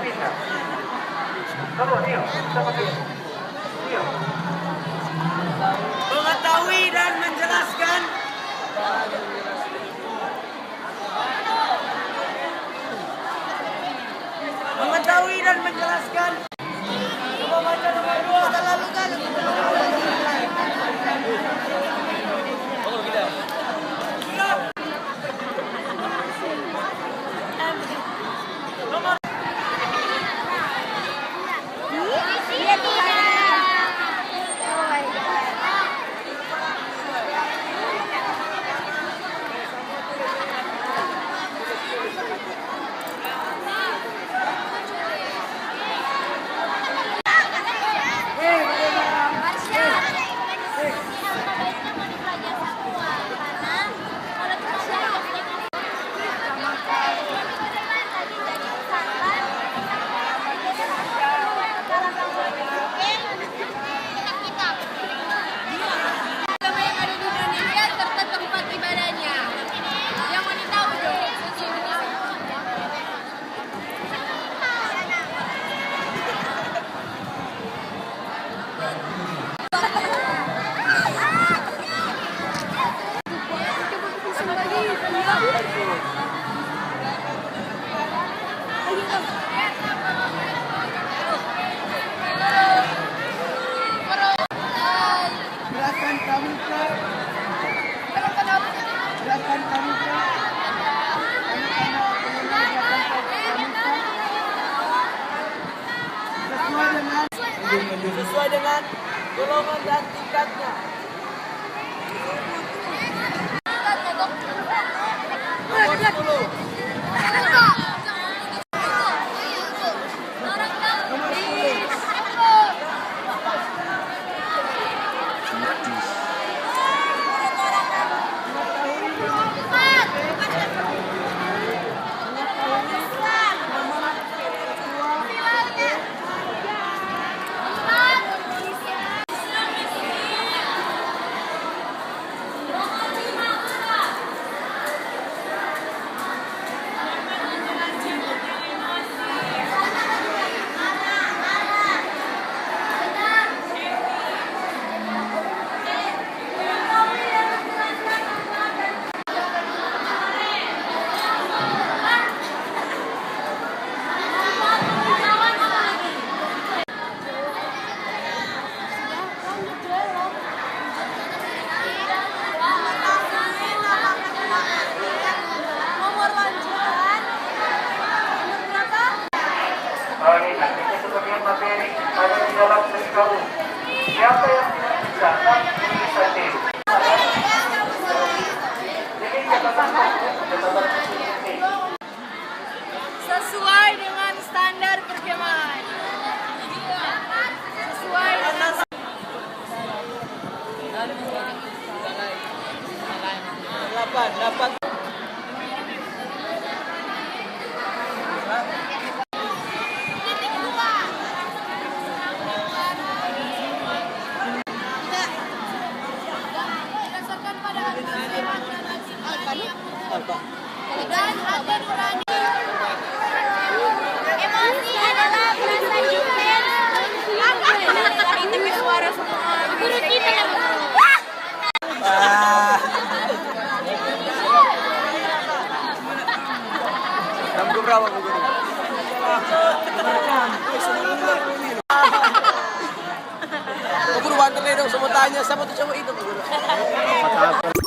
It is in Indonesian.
Pindah. Kamu Nio, sama dia. Nio. Mengetahui dan menjelaskan. Mengetahui dan menjelaskan. Coba baca nomor 2. Terlalu kali. Sesuai dengan golongan dan tingkatnya. Nomor 10. Materi ada di dalam SKU. Siapa yang tidak bisa inisiatif. Jadi sesuai dengan standar perkemahan. Sesuai dengan dapat. dan hati nurani. Emosi adalah perasaan intens. Ini suara semua. Guru kita yang Kamu berapa Bu Guru? Bu Guru bantu dong, semua tanya sama tuh cowok itu Bu Guru.